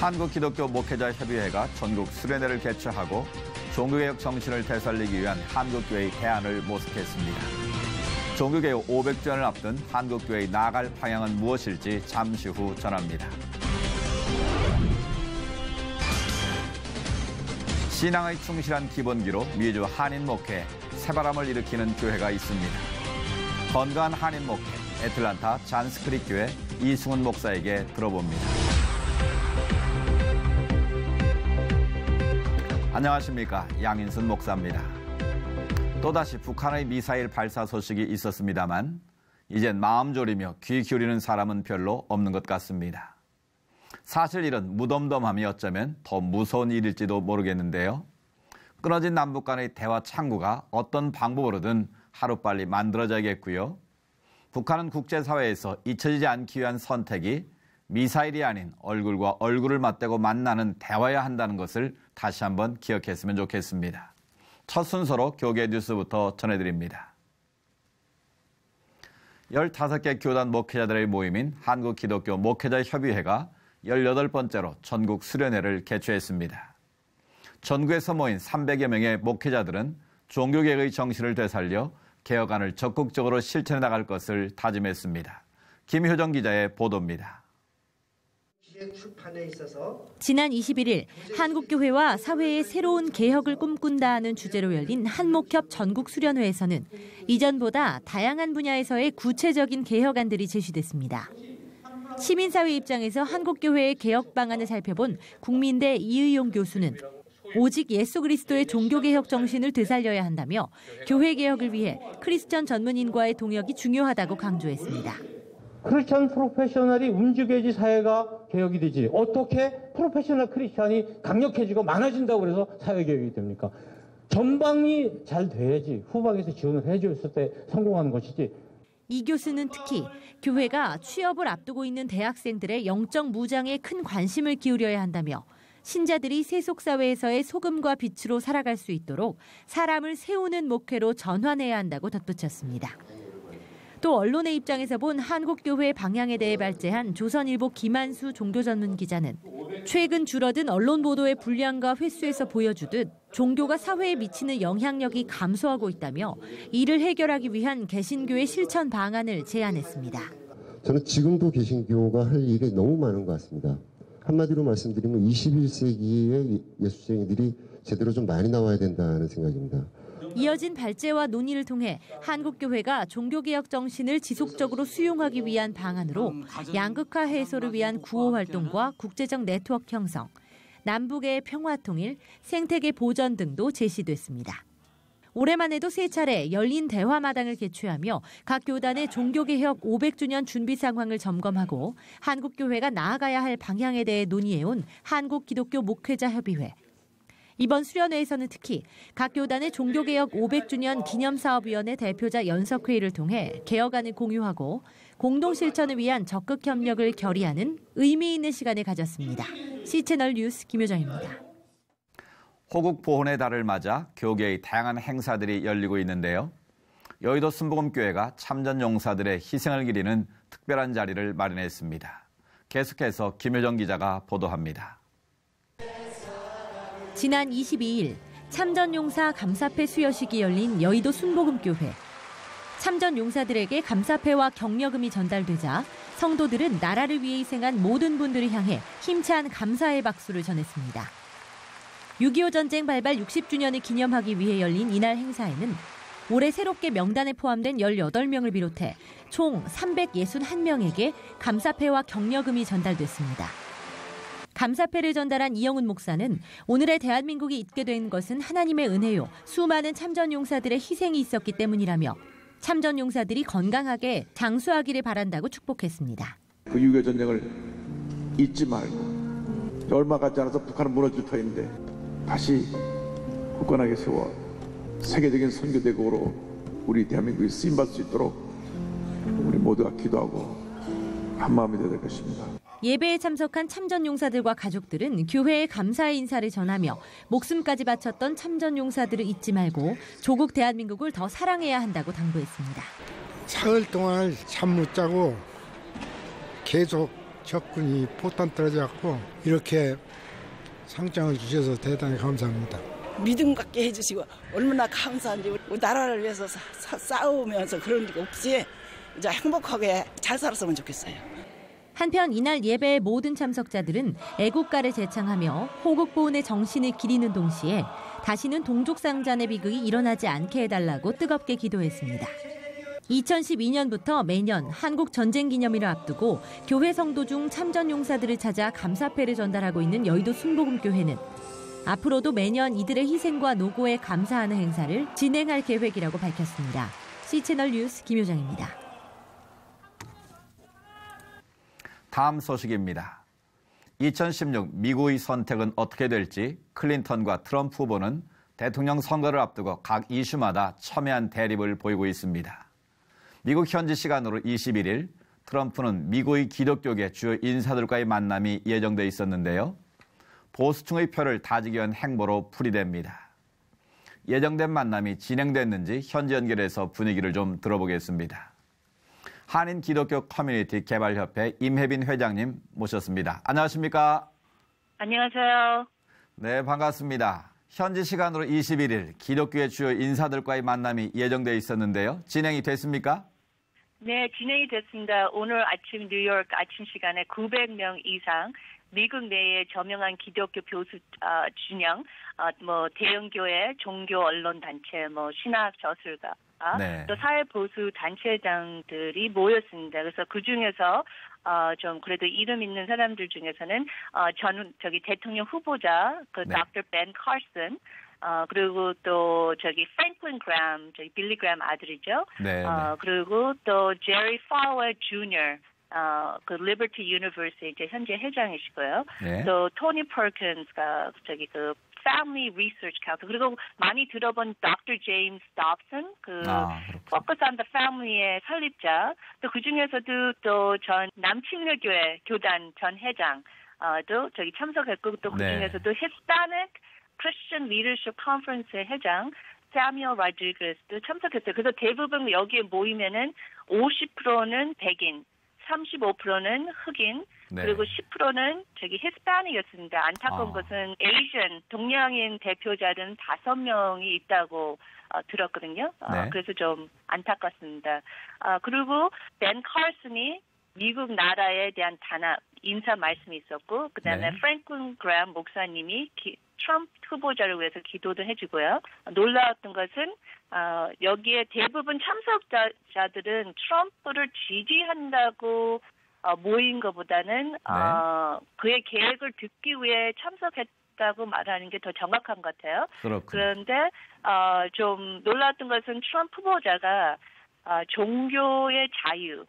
한국기독교 목회자협의회가 전국 수련회를 개최하고 종교개혁 정신을 되살리기 위한 한국교회의 대안을 모색했습니다. 종교개혁 500주년을 앞둔 한국교회의 나아갈 방향은 무엇일지 잠시 후 전합니다. 신앙의 충실한 기본기로 미주 한인 목회에 새바람을 일으키는 교회가 있습니다. 건강한 한인 목회, 애틀란타 잔스크릭 교회 이승훈 목사에게 들어봅니다. 안녕하십니까, 양인순 목사입니다. 또다시 북한의 미사일 발사 소식이 있었습니다만 이젠 마음 졸이며 귀 기울이는 사람은 별로 없는 것 같습니다. 사실 이런 무덤덤함이 어쩌면 더 무서운 일일지도 모르겠는데요. 끊어진 남북 간의 대화 창구가 어떤 방법으로든 하루빨리 만들어져야겠고요. 북한은 국제사회에서 잊혀지지 않기 위한 선택이 미사일이 아닌 얼굴과 얼굴을 맞대고 만나는 대화여야 한다는 것을 다시 한번 기억했으면 좋겠습니다. 첫 순서로 교계 뉴스부터 전해드립니다. 15개 교단 목회자들의 모임인 한국기독교 목회자협의회가 18번째로 전국 수련회를 개최했습니다. 전국에서 모인 300여 명의 목회자들은 종교개혁의 정신을 되살려 개혁안을 적극적으로 실천해 나갈 것을 다짐했습니다. 김효정 기자의 보도입니다. 지난 21일 한국교회와 사회의 새로운 개혁을 꿈꾼다는 주제로 열린 한목협 전국 수련회에서는 이전보다 다양한 분야에서의 구체적인 개혁안들이 제시됐습니다. 시민사회 입장에서 한국교회의 개혁 방안을 살펴본 국민대 이의용 교수는 오직 예수 그리스도의 종교개혁 정신을 되살려야 한다며 교회 개혁을 위해 크리스천 전문인과의 동역이 중요하다고 강조했습니다. 크리스천 프로페셔널이 움직여야지 사회가 개혁이 되지. 어떻게 프로페셔널 크리스천이 강력해지고 많아진다고 해서 사회 개혁이 됩니까? 전방이 잘 돼야지 후방에서 지원을 해줬을 때 성공하는 것이지. 이 교수는 특히 교회가 취업을 앞두고 있는 대학생들의 영적 무장에 큰 관심을 기울여야 한다며 신자들이 세속사회에서의 소금과 빛으로 살아갈 수 있도록 사람을 세우는 목회로 전환해야 한다고 덧붙였습니다. 또 언론의 입장에서 본 한국교회 방향에 대해 발제한 조선일보 김한수 종교전문기자는 최근 줄어든 언론 보도의 분량과 횟수에서 보여주듯 종교가 사회에 미치는 영향력이 감소하고 있다며 이를 해결하기 위한 개신교의 실천 방안을 제안했습니다. 저는 지금도 개신교가 할 일이 너무 많은 것 같습니다. 한마디로 말씀드리면 21세기의 예수쟁이들이 제대로 좀 많이 나와야 된다는 생각입니다. 이어진 발제와 논의를 통해 한국교회가 종교개혁 정신을 지속적으로 수용하기 위한 방안으로 양극화 해소를 위한 구호 활동과 국제적 네트워크 형성, 남북의 평화통일, 생태계 보전 등도 제시됐습니다. 올해만 해도 3차례 열린 대화마당을 개최하며 각 교단의 종교개혁 500주년 준비 상황을 점검하고 한국교회가 나아가야 할 방향에 대해 논의해온 한국기독교 목회자협의회. 이번 수련회에서는 특히 각 교단의 종교개혁 500주년 기념사업위원회 대표자 연석회의를 통해 개혁안을 공유하고 공동실천을 위한 적극 협력을 결의하는 의미 있는 시간을 가졌습니다. C채널 뉴스 김효정입니다. 호국 보훈의 달을 맞아 교계의 다양한 행사들이 열리고 있는데요. 여의도 순복음교회가 참전용사들의 희생을 기리는 특별한 자리를 마련했습니다. 계속해서 김효정 기자가 보도합니다. 지난 22일 참전용사 감사패 수여식이 열린 여의도 순복음교회. 참전용사들에게 감사패와 격려금이 전달되자 성도들은 나라를 위해 희생한 모든 분들을 향해 힘찬 감사의 박수를 전했습니다. 6.25 전쟁 발발 60주년을 기념하기 위해 열린 이날 행사에는 올해 새롭게 명단에 포함된 18명을 비롯해 총 361명에게 감사패와 격려금이 전달됐습니다. 감사패를 전달한 이영훈 목사는 오늘의 대한민국이 있게 된 것은 하나님의 은혜요, 수많은 참전용사들의 희생이 있었기 때문이라며 참전용사들이 건강하게 장수하기를 바란다고 축복했습니다. 그 6.25 전쟁을 잊지 말고 얼마 가지 않아서 북한은 무너질 터인데 다시 굳건하게 세워 세계적인 선교대국으로 우리 대한민국이 쓰임받을 수 있도록 우리 모두가 기도하고 한마음이 되어야 될 것입니다. 예배에 참석한 참전용사들과 가족들은 교회에 감사의 인사를 전하며 목숨까지 바쳤던 참전용사들을 잊지 말고 조국 대한민국을 더 사랑해야 한다고 당부했습니다. 사흘 동안 잠 못 자고 계속 적군이 포탄 떨어져갖고 이렇게 상장을 주셔서 대단히 감사합니다. 믿음 갖게 해주시고 얼마나 감사한지 우리 나라를 위해서 싸우면서 그런 게 없이 이제 행복하게 잘 살았으면 좋겠어요. 한편 이날 예배의 모든 참석자들은 애국가를 제창하며 호국보훈의 정신을 기리는 동시에 다시는 동족상잔의 비극이 일어나지 않게 해달라고 뜨겁게 기도했습니다. 2012년부터 매년 한국전쟁기념일을 앞두고 교회 성도 중 참전용사들을 찾아 감사패를 전달하고 있는 여의도 순복음교회는 앞으로도 매년 이들의 희생과 노고에 감사하는 행사를 진행할 계획이라고 밝혔습니다. C채널 뉴스 김효정입니다. 다음 소식입니다. 2016 미국의 선택은 어떻게 될지 클린턴과 트럼프 후보는 대통령 선거를 앞두고 각 이슈마다 첨예한 대립을 보이고 있습니다. 미국 현지 시간으로 21일 트럼프는 미국의 기독교계 주요 인사들과의 만남이 예정돼 있었는데요. 보수층의 표를 다지기 위한 행보로 풀이됩니다. 예정된 만남이 진행됐는지 현지 연결해서 분위기를 좀 들어보겠습니다. 한인 기독교 커뮤니티 개발협회 임혜빈 회장님 모셨습니다. 안녕하십니까? 안녕하세요. 네, 반갑습니다. 현지 시간으로 21일 기독교의 주요 인사들과의 만남이 예정돼 있었는데요. 진행이 됐습니까? 네, 진행이 됐습니다. 오늘 아침 뉴욕 아침 시간에 900명 이상 미국 내에 저명한 기독교 교수 진영, 대형 교회, 종교 언론 단체, 신학 저술가, 네. 또 사회 보수 단체장들이 모였습니다. 그래서 그 중에서 좀 그래도 이름 있는 사람들 중에서는 대통령 후보자 네. Dr. Ben Carson, 그리고 또 프랭클린 그램, 빌리 그램 아들이죠. 네. 그리고 또 제리 파워 주니어, 리버티 유니버시티 이제 현재 회장이시고요. 네. 또 토니 퍼킨스가 Family Research Council, 그리고 많이 들어본 Dr. James Dobson, Focus on the Family의 설립자, 또 그 중에서도 또 전 남침례교회 교단 전 회장, 또 참석했고, 또 그 중에서도 Hispanic Christian Leadership Conference의 회장, Samuel Rodriguez도 참석했어요. 그래서 대부분 여기에 모이면은 50%는 백인, 35%는 흑인, 네. 그리고 10%는 히스패닉이었습니다. 안타까운 것은 에이션, 동양인 대표자는 5명이 있다고 들었거든요. 네. 그래서 좀 안타깝습니다. 그리고 벤 카슨이 미국 나라에 대한 단합, 인사 말씀이 있었고, 그 다음에 네. 프랭클린 그램 목사님이 트럼프 후보자를 위해서 기도도 해주고요. 놀라웠던 것은 여기에 대부분 참석자들은 트럼프를 지지한다고 모인 것보다는 그의 계획을 듣기 위해 참석했다고 말하는 게 더 정확한 것 같아요. 그렇군요. 그런데 좀 놀라웠던 것은 트럼프 후보자가 종교의 자유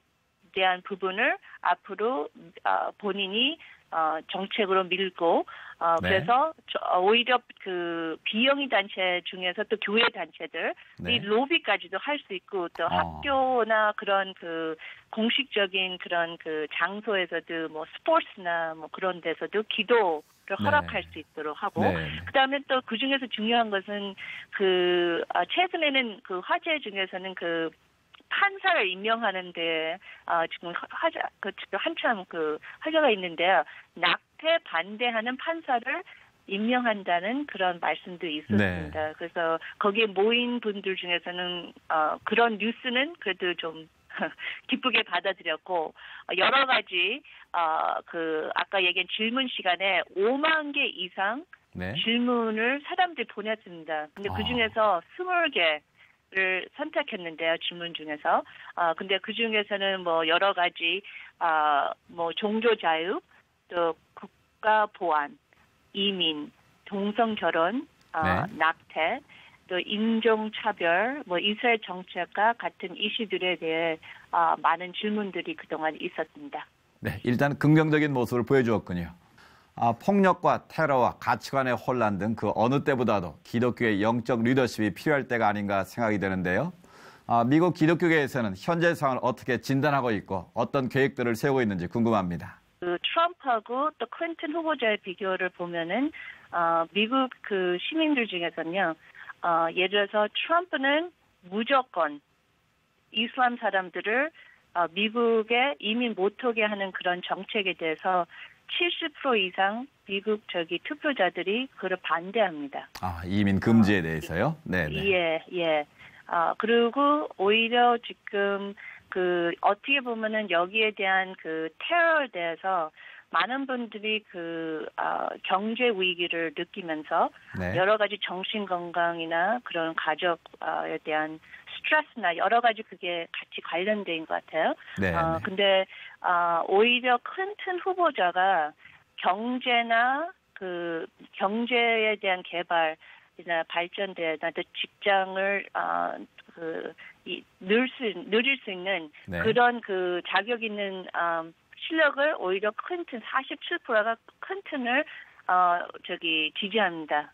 대한 부분을 앞으로 본인이 정책으로 밀고 그래서 오히려 그 비영리 단체 중에서 또 교회 단체들 이 로비까지도 할 수 있고 또 학교나 그런 그 공식적인 그런 그 장소에서도 스포츠나 그런 데서도 기도를 허락할 수 있도록 하고 그다음에 또 그 중에서 중요한 것은 그 최근에는 그 화제 중에서는 그 판사를 임명하는데 지금 한참 그 화제가 있는데요. 낙태 반대하는 판사를 임명한다는 그런 말씀도 있었습니다. 그래서 거기에 모인 분들 중에서는 그런 뉴스는 그래도 좀 기쁘게 받아들였고 여러 가지 그 아까 얘기한 질문 시간에 5만 개 이상 질문을 사람들이 보냈습니다. 근데 그 중에서 20개 를 선택했는데요, 질문 중에서. 근데 그 중에서는 여러 가지, 종교 자유, 또 국가 보안, 이민, 동성 결혼, 낙태, 또 인종차별, 이스라엘 정책과 같은 이슈들에 대해 많은 질문들이 그동안 있었습니다. 네, 일단 긍정적인 모습을 보여주었군요. 폭력과 테러와 가치관의 혼란 등 그 어느 때보다도 기독교의 영적 리더십이 필요할 때가 아닌가 생각이 되는데요. 미국 기독교계에서는 현재 상황을 어떻게 진단하고 있고 어떤 계획들을 세우고 있는지 궁금합니다. 그 트럼프하고 또 클린턴 후보자의 비교를 보면은 미국 그 시민들 중에서는요. 예를 들어서 트럼프는 무조건 이슬람 사람들을 미국에 이민 못 오게 하는 그런 정책에 대해서 70% 이상 미국 투표자들이 그걸 반대합니다. 이민 금지에 대해서요? 네. 예. 그리고 오히려 지금 어떻게 보면은 여기에 대한 테러에 대해서 많은 분들이 경제 위기를 느끼면서 네. 여러 가지 정신 건강이나 그런 가족에 대한 스트레스나 여러 가지 그게 같이 관련된 것 같아요. 네. 근데 오히려 클린턴 후보자가 경제나 경제에 대한 개발이나 발전대나 직장을 누릴 수 있는 네. 그런 자격 있는 실력을 오히려 클린턴 47%가 클린턴을 지지합니다.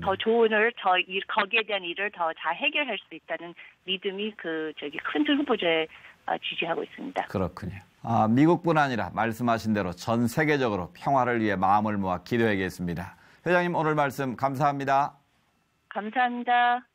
더 좋은 거기에 대한 일을 더 잘 해결할 수 있다는 믿음이 클린턴 후보자에 지지하고 있습니다. 그렇군요. 미국뿐 아니라 말씀하신 대로 전 세계적으로 평화를 위해 마음을 모아 기도하겠습니다. 회장님 오늘 말씀 감사합니다. 감사합니다.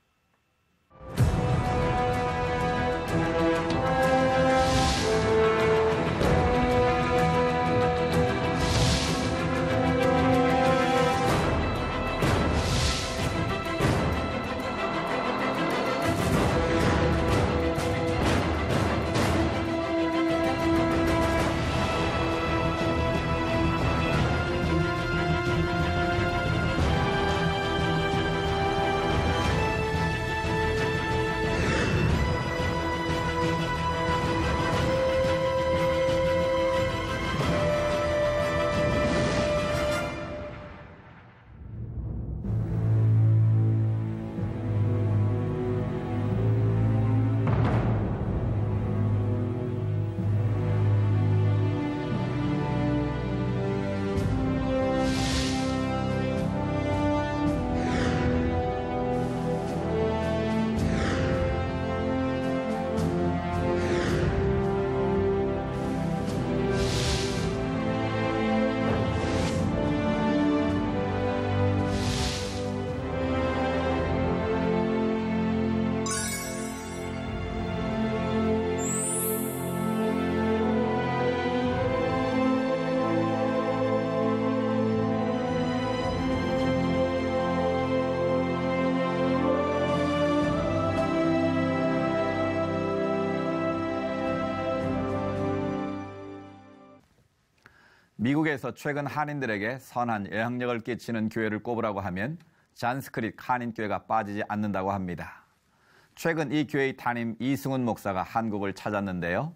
미국에서 최근 한인들에게 선한 영향력을 끼치는 교회를 꼽으라고 하면 잔스크릿 한인교회가 빠지지 않는다고 합니다. 최근 이 교회의 담임 이승훈 목사가 한국을 찾았는데요.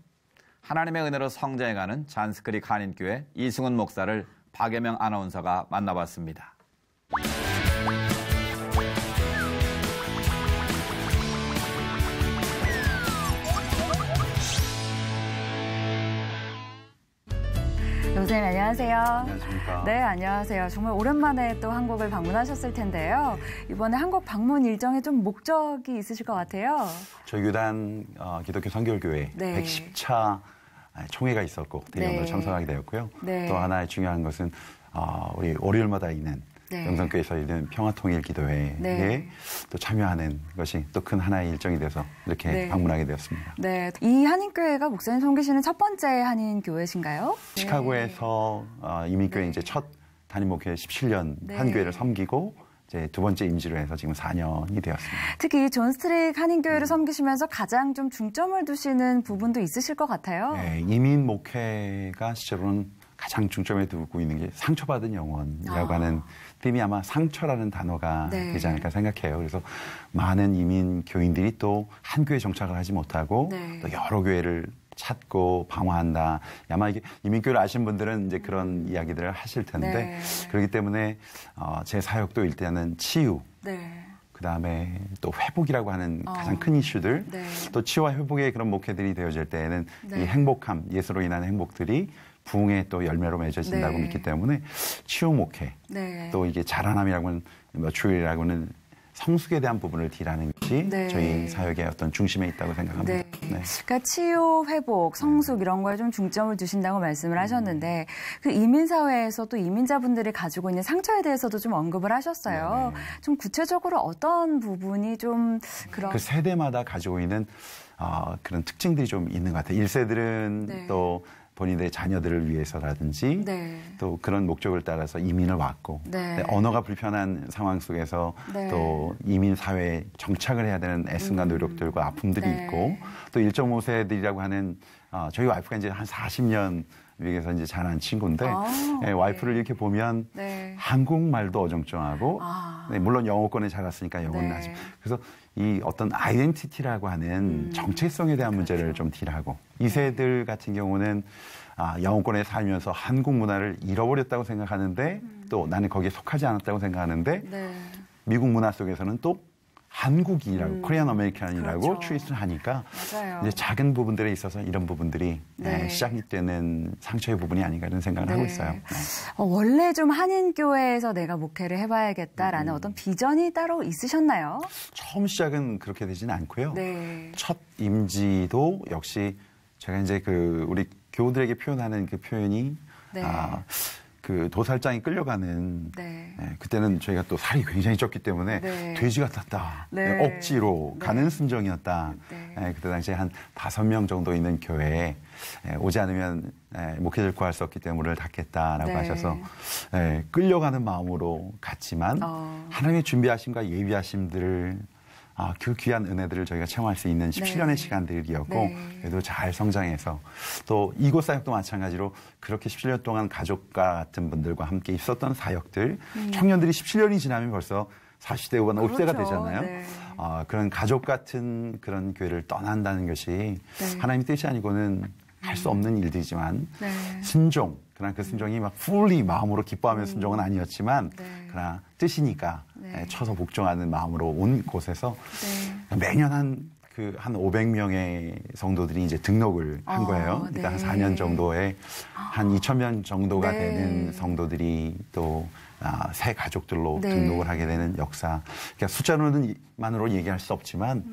하나님의 은혜로 성장해가는 잔스크릿 한인교회 이승훈 목사를 박예명 아나운서가 만나봤습니다. 선생님 안녕하세요. 안녕하십니까. 네, 안녕하세요. 정말 오랜만에 또 한국을 방문하셨을 텐데요. 이번에 한국 방문 일정에 좀 목적이 있으실 것 같아요. 저희 교단 기독교 선결교회 네. 110차 총회가 있었고 대형으로 참석하게 되었고요. 네. 또 하나의 중요한 것은 우리 월요일마다 있는 네. 영성교회에서 있는 평화통일기도회에 네. 또 참여하는 것이 또 큰 하나의 일정이 돼서 이렇게 네. 방문하게 되었습니다. 네, 이 한인교회가 목사님 섬기시는 첫 번째 한인교회신가요? 시카고에서 이민교회 이제 첫 담임 목회 17년 네. 한 교회를 섬기고 이제 두 번째 임지로 해서 지금 4년이 되었습니다. 특히 존 스트릭 한인교회를 섬기시면서 가장 좀 중점을 두시는 부분도 있으실 것 같아요. 네, 이민 목회가 실제로는 가장 중점에 두고 있는 게 상처받은 영혼이라고 하는 팀이 아마 상처라는 단어가 네. 되지 않을까 생각해요. 그래서 많은 이민 교인들이 또 한 교회 정착을 하지 못하고 네. 또 여러 교회를 찾고 방황한다. 아마 이게 이민교회를 아시는 분들은 이제 그런 이야기들을 하실 텐데 네. 그렇기 때문에 제 사역도 일단은 치유. 네. 그다음에 또 회복이라고 하는 가장 큰 이슈들 네. 또 치유와 회복의 그런 목회들이 되어질 때에는 네. 이 행복함, 예수로 인한 행복들이 부흥의 또 열매로 맺어진다고 네. 믿기 때문에 치유 목회 네. 또 이게 자라남이라고 하는 주일이라고 하는 성숙에 대한 부분을 딜하는 것이 네. 저희 사역의 어떤 중심에 있다고 생각합니다. 네. 그러니까 치유, 회복, 성숙 이런 거에 좀 중점을 두신다고 말씀을 하셨는데 그 이민사회에서 또 이민자분들이 가지고 있는 상처에 대해서도 좀 언급을 하셨어요. 네네. 좀 구체적으로 어떤 부분이 좀 그런 그 세대마다 가지고 있는 그런 특징들이 좀 있는 것 같아요. 1세들은 네. 또 본인들의 자녀들을 위해서라든지 네. 또 그런 목적을 따라서 이민을 왔고 네. 언어가 불편한 상황 속에서 네. 또 이민 사회에 정착을 해야 되는 애씀과 노력들과 아픔들이 네. 있고 또 1.5세들이라고 하는 저희 와이프가 이제 한 40년 미국에서 이제 자란 친구인데 와이프를 이렇게 보면 네. 한국말도 어정쩡하고 네, 물론 영어권에 자랐으니까 영어는 네. 하지만 그래서 이 어떤 아이덴티티라고 하는 정체성에 대한 문제를 좀 딜하고 2세들 같은 경우는 영어권에 살면서 한국 문화를 잃어버렸다고 생각하는데 또 나는 거기에 속하지 않았다고 생각하는데 네. 미국 문화 속에서는 또 한국인이라고 코리안 아메리칸이라고 그렇죠. 트윗을 하니까 맞아요. 이제 작은 부분들에 있어서 이런 부분들이 네. 시작이 되는 상처의 부분이 아닌가 이런 생각을 네. 하고 있어요. 네. 원래 좀 한인교회에서 내가 목회를 해봐야겠다라는 어떤 비전이 따로 있으셨나요? 처음 시작은 그렇게 되지는 않고요. 네. 첫 임지도 역시 제가 이제 우리 교우들에게 표현하는 그 표현이 네. 그 도살장이 끌려가는 네. 그때는 저희가 또 살이 굉장히 쪘기 때문에 네. 돼지 같았다. 네. 억지로 네. 가는 순정이었다. 네. 그때 당시에 한 5명 정도 있는 교회에 오지 않으면 목회자를 구할 수 없기 때문에 문을 닫겠다라고 네. 하셔서 끌려가는 마음으로 갔지만 하나님의 준비하심과 예비하심들을 그 귀한 은혜들을 저희가 체험할 수 있는 17년의 네. 시간들이었고 네. 그래도 잘 성장해서 또 이곳 사역도 마찬가지로 그렇게 17년 동안 가족과 같은 분들과 함께 있었던 사역들 청년들이 17년이 지나면 벌써 40대 후반 50대가 그렇죠. 되잖아요. 네. 그런 가족 같은 그런 교회를 떠난다는 것이 네. 하나님의 뜻이 아니고는 할 수 없는 일들이지만 네. 순종 그러나 그 순종이 막 풀리 마음으로 기뻐하면 순종은 아니었지만 네. 그러나 뜻이니까 네. 쳐서 복종하는 마음으로 온 곳에서 네. 매년 한 500명의 성도들이 이제 등록을 한 거예요. 네. 그러니까 한 4년 정도에 한 2,000명 정도가 네. 되는 성도들이 또 새 가족들로 네. 등록을 하게 되는 역사. 그러니까 숫자로만으로 얘기할 수 없지만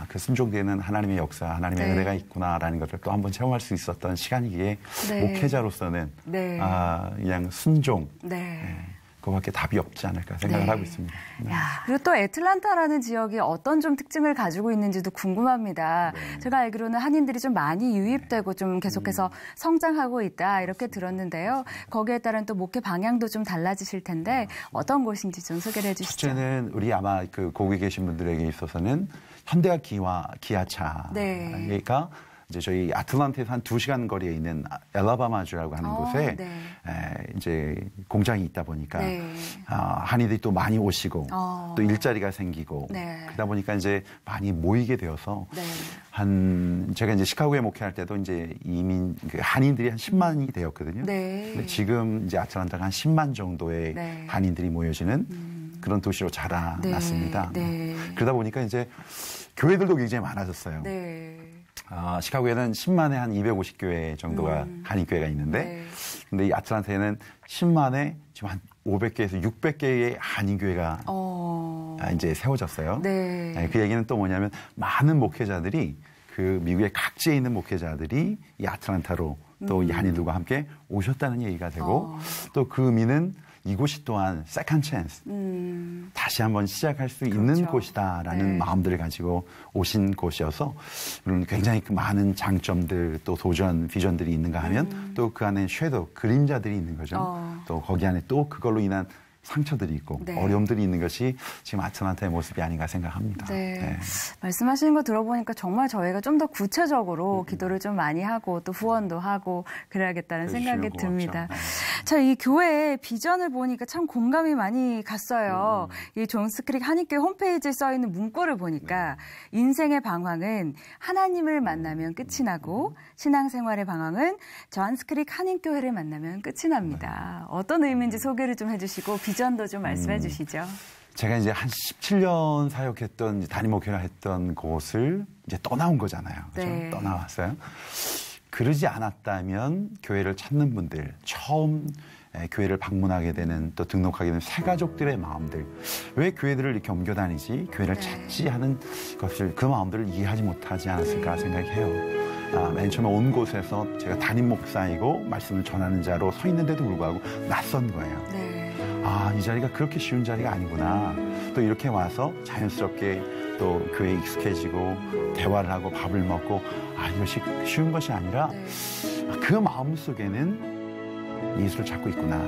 그 순종되는 하나님의 역사, 하나님의 네. 은혜가 있구나라는 것을 또 한번 체험할 수 있었던 시간이기에 네. 목회자로서는 네. 그냥 순종. 네. 그거밖에 답이 없지 않을까 생각을 네. 하고 있습니다. 네. 그리고 또 애틀란타라는 지역이 어떤 좀 특징을 가지고 있는지도 궁금합니다. 네. 제가 알기로는 한인들이 좀 많이 유입되고 좀 계속해서 성장하고 있다 이렇게 들었는데요. 거기에 따른 또 목회 방향도 좀 달라지실 텐데 어떤 곳인지 좀 소개를 해주시죠. 첫째는 우리 아마 거기 계신 분들에게 있어서는 현대화 기아차가 네. 이제 저희 아틀란타에서 한 2시간 거리에 있는 엘라바마주라고 하는 곳에 네. 이제 공장이 있다 보니까 네. 한인들이 또 많이 오시고 또 일자리가 생기고 네. 그러다 보니까 이제 많이 모이게 되어서 네. 제가 이제 시카고에 목회할 때도 이제 한인들이 한 10만이 되었거든요. 네. 근데 지금 이제 아틀란타가 한 10만 정도의 네. 한인들이 모여지는 그런 도시로 자라났습니다. 네. 그러다 보니까 이제 교회들도 굉장히 많아졌어요. 네. 시카고에는 10만에 한 250교회 정도가 한인교회가 있는데, 네. 근데 이 아틀란타에는 10만에 지금 한 500개에서 600개의 한인교회가 이제 세워졌어요. 네. 그 얘기는 또 뭐냐면 많은 목회자들이 그 미국의 각지에 있는 목회자들이 이 아틀란타로 또 이 한인들과 함께 오셨다는 얘기가 되고 또 그 의미는 이곳이 또한 세컨 찬스 다시 한번 시작할 수 있는 곳이다라는 네. 마음들을 가지고 오신 곳이어서 물론 굉장히 많은 장점들 또 도전 비전들이 있는가 하면 또 그 안에 섀도우 그림자들이 있는 거죠. 또 거기 안에 또 그걸로 인한 상처들이 있고 네. 어려움들이 있는 것이 지금 아틀란타의 모습이 아닌가 생각합니다. 네. 네. 말씀하시는 거 들어보니까 정말 저희가 좀 더 구체적으로 기도를 좀 많이 하고 또 후원도 하고 그래야겠다는 생각이 듭니다. 네. 자, 이 교회의 비전을 보니까 참 공감이 많이 갔어요. 이 존스크릭 한인교회 홈페이지에 써 있는 문구를 보니까 인생의 방황은 하나님을 만나면 끝이 나고 신앙생활의 방황은 존스크릭 한인교회를 만나면 끝이 납니다. 어떤 의미인지 소개를 좀 해주시고 비전도 좀 말씀해 주시죠. 제가 이제 한 17년 사역했던 담임 목회를 했던 곳을 이제 떠나온 거잖아요. 그죠? 네. 떠나왔어요. 그러지 않았다면 교회를 찾는 분들 처음 교회를 방문하게 되는 또 등록하게 되는 새가족들의 마음들, 왜 교회들을 이렇게 옮겨 다니지, 교회를 찾지 하는 것을, 그 마음들을 이해하지 못하지 않았을까 생각해요. 맨 처음에 온 곳에서 제가 담임 목사이고 말씀을 전하는 자로 서 있는데도 불구하고 낯선 거예요. 이 자리가 그렇게 쉬운 자리가 아니구나. 또 이렇게 와서 자연스럽게 또 교회에 익숙해지고 대화를 하고 밥을 먹고 이것이 쉬운 것이 아니라 그 마음 속에는 예수를 찾고 있구나.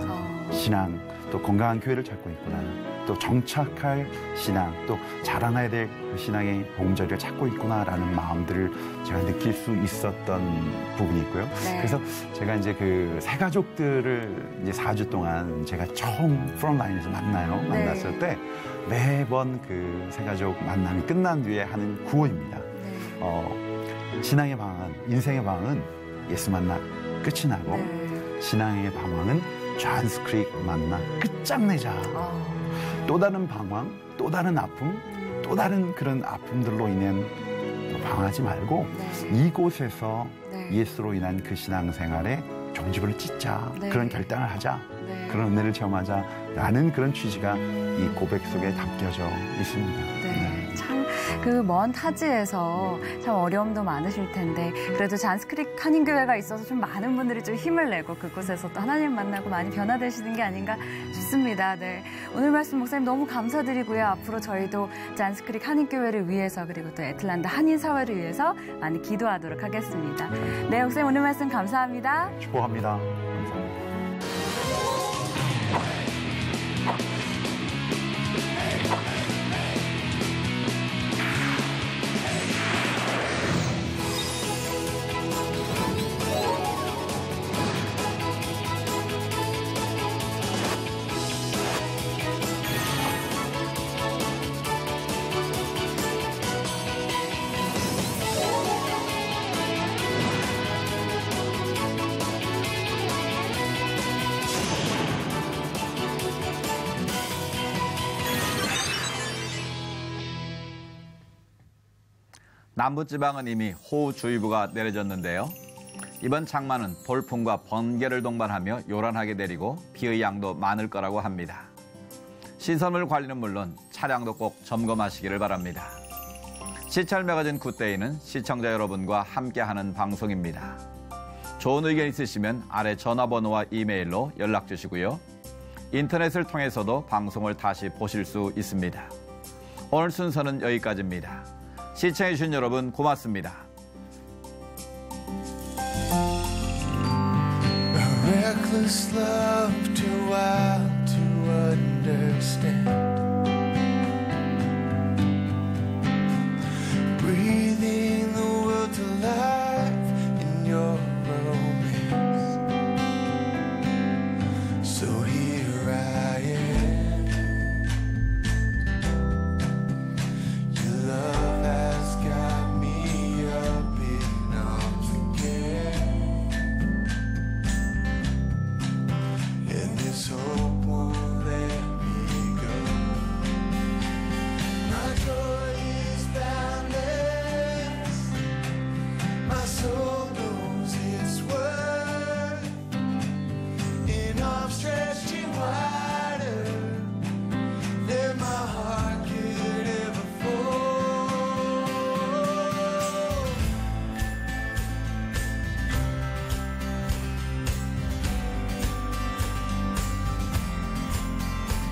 신앙, 또 건강한 교회를 찾고 있구나. 또 정착할 신앙, 또 자라나야 될 그 신앙의 보금자리를 찾고 있구나라는 마음들을 제가 느낄 수 있었던 부분이 있고요. 그래서 제가 이제 그 새가족들을 이제 4주 동안 제가 처음 프론라인에서 만났을 때 매번 그 새가족 만남이 끝난 뒤에 하는 구호입니다. 신앙의 방황은, 인생의 방황은 예수 만나 끝이 나고 신앙의 방황은 존스 크릭 만나 끝장내자. 또 다른 방황, 또 다른 아픔, 또 다른 그런 아픔들로 인한 방황하지 말고 이곳에서 예수로 인한 그 신앙생활에 종지부를 찢자. 그런 결단을 하자. 그런 은혜를 체험하자라는 그런 취지가 이 고백 속에 담겨져 있습니다. 참 그 먼 타지에서 참 어려움도 많으실 텐데 그래도 잔스크릭 한인교회가 있어서 좀 많은 분들이 좀 힘을 내고 그곳에서 또 하나님 만나고 많이 변화되시는 게 아닌가 싶습니다. 오늘 말씀 목사님 너무 감사드리고요. 앞으로 저희도 잔스크릭 한인교회를 위해서 그리고 또 애틀랜타 한인사회를 위해서 많이 기도하도록 하겠습니다. 목사님 오늘 말씀 감사합니다. 축복합니다. 감사합니다. 남부지방은 이미 호우주의보가 내려졌는데요. 이번 장마는 돌풍과 번개를 동반하며 요란하게 내리고 비의 양도 많을 거라고 합니다. 시설물 관리는 물론 차량도 꼭 점검하시기를 바랍니다. 시찰 매거진 굿데이는 시청자 여러분과 함께하는 방송입니다. 좋은 의견 있으시면 아래 전화번호와 이메일로 연락 주시고요. 인터넷을 통해서도 방송을 다시 보실 수 있습니다. 오늘 순서는 여기까지입니다. 시청해주신 여러분 고맙습니다. A reckless love too wild to understand. Breathing the world to life in your romance. So here I am. Your love has got me up in arms again, and this hope won't let me go. My joy is boundless, my soul knows its worth, in arms stretching wider than my heart could ever fold.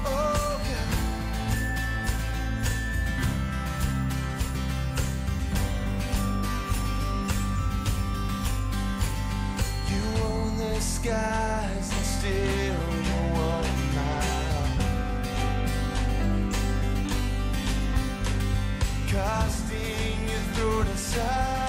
Oh yeah. You own the skies and still you own my heart. Casting your throat aside.